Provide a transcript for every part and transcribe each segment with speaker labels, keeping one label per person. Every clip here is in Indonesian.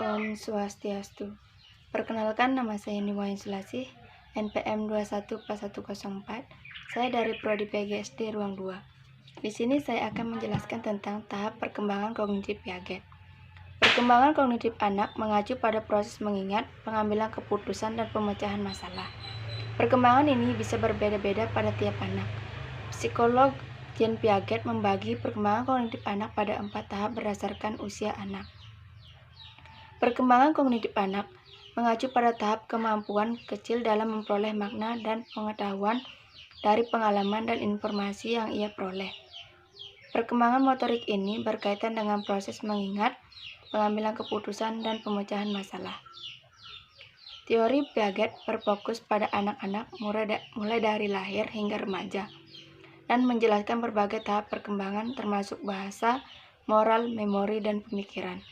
Speaker 1: Om Swastiastu. Perkenalkan, nama saya Niwayan Sulasih, NPM 214104. Saya dari Prodi PGSD Ruang 2. Di sini saya akan menjelaskan tentang tahap perkembangan kognitif Piaget. Perkembangan kognitif anak mengacu pada proses mengingat, pengambilan keputusan, dan pemecahan masalah. Perkembangan ini bisa berbeda-beda pada tiap anak. Psikolog Jean Piaget membagi perkembangan kognitif anak pada 4 tahap berdasarkan usia anak. Perkembangan kognitif anak mengacu pada tahap kemampuan kecil dalam memperoleh makna dan pengetahuan dari pengalaman dan informasi yang ia peroleh. Perkembangan motorik ini berkaitan dengan proses mengingat, pengambilan keputusan, dan pemecahan masalah. Teori Piaget berfokus pada anak-anak mulai dari lahir hingga remaja dan menjelaskan berbagai tahap perkembangan termasuk bahasa, moral, memori, dan pemikiran.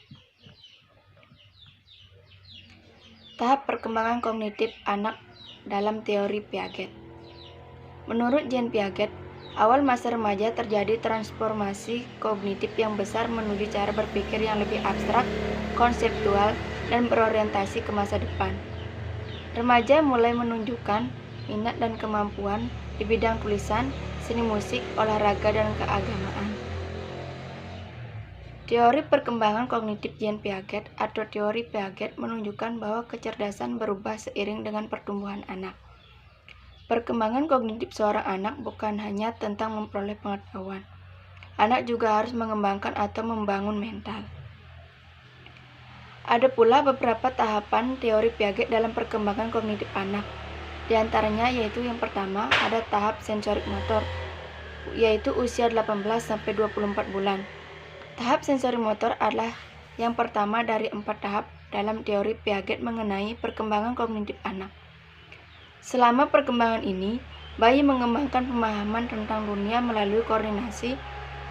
Speaker 1: Tahap perkembangan kognitif anak dalam teori Piaget. Menurut Jean Piaget, awal masa remaja terjadi transformasi kognitif yang besar menuju cara berpikir yang lebih abstrak, konseptual, dan berorientasi ke masa depan. Remaja mulai menunjukkan minat dan kemampuan di bidang tulisan, seni musik, olahraga, dan keagamaan. Teori perkembangan kognitif Jean Piaget atau teori Piaget menunjukkan bahwa kecerdasan berubah seiring dengan pertumbuhan anak. Perkembangan kognitif seorang anak bukan hanya tentang memperoleh pengetahuan. Anak juga harus mengembangkan atau membangun mental. Ada pula beberapa tahapan teori Piaget dalam perkembangan kognitif anak. Di antaranya yaitu yang pertama ada tahap sensorik motor, yaitu usia 18-24 bulan. Tahap sensori motor adalah yang pertama dari 4 tahap dalam teori Piaget mengenai perkembangan kognitif anak. Selama perkembangan ini, bayi mengembangkan pemahaman tentang dunia melalui koordinasi,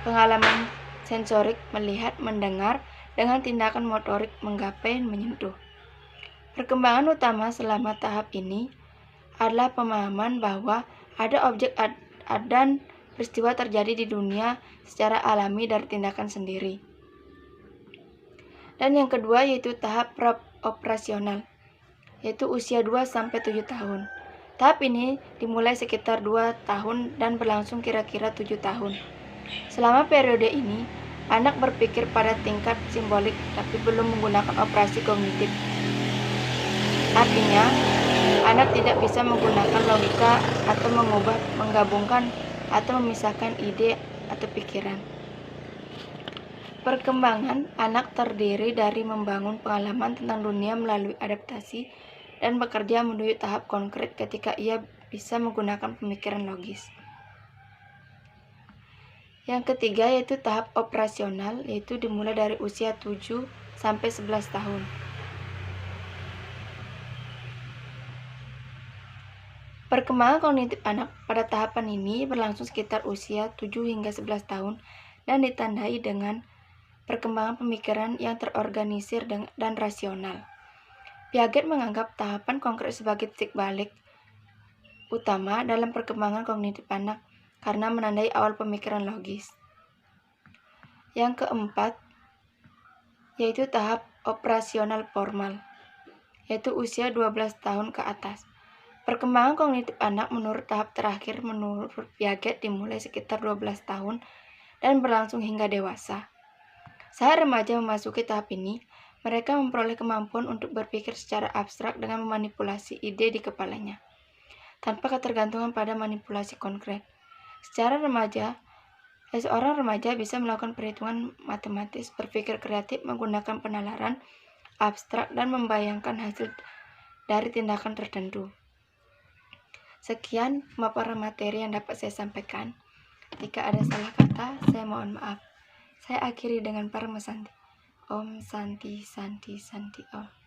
Speaker 1: pengalaman sensorik, melihat, mendengar, dengan tindakan motorik, menggapai, menyentuh. Perkembangan utama selama tahap ini adalah pemahaman bahwa ada objek dan peristiwa terjadi di dunia secara alami dari tindakan sendiri. Dan yang kedua yaitu tahap operasional, yaitu usia 2-7 tahun. Tahap ini dimulai sekitar 2 tahun dan berlangsung kira-kira 7 tahun. Selama periode ini, anak berpikir pada tingkat simbolik tapi belum menggunakan operasi kognitif. Artinya, anak tidak bisa menggunakan logika atau menggabungkan atau memisahkan ide atau pikiran. Perkembangan anak terdiri dari membangun pengalaman tentang dunia melalui adaptasi dan bekerja menuju tahap konkret ketika ia bisa menggunakan pemikiran logis. Yang ketiga yaitu tahap operasional, yaitu dimulai dari usia 7-11 tahun. Perkembangan kognitif anak pada tahapan ini berlangsung sekitar usia 7-11 tahun dan ditandai dengan perkembangan pemikiran yang terorganisir dan rasional. Piaget menganggap tahapan konkret sebagai titik balik utama dalam perkembangan kognitif anak karena menandai awal pemikiran logis. Yang keempat yaitu tahap operasional formal, yaitu usia 12 tahun ke atas. Perkembangan kognitif anak menurut tahap terakhir menurut Piaget dimulai sekitar 12 tahun dan berlangsung hingga dewasa. Saat remaja memasuki tahap ini, mereka memperoleh kemampuan untuk berpikir secara abstrak dengan memanipulasi ide di kepalanya, tanpa ketergantungan pada manipulasi konkret. Seorang remaja bisa melakukan perhitungan matematis, berpikir kreatif, menggunakan penalaran abstrak, dan membayangkan hasil dari tindakan tertentu. Sekian pemaparan materi yang dapat saya sampaikan. Jika ada salah kata, saya mohon maaf. Saya akhiri dengan Parma Santi. Om Santi Santi Santi Om.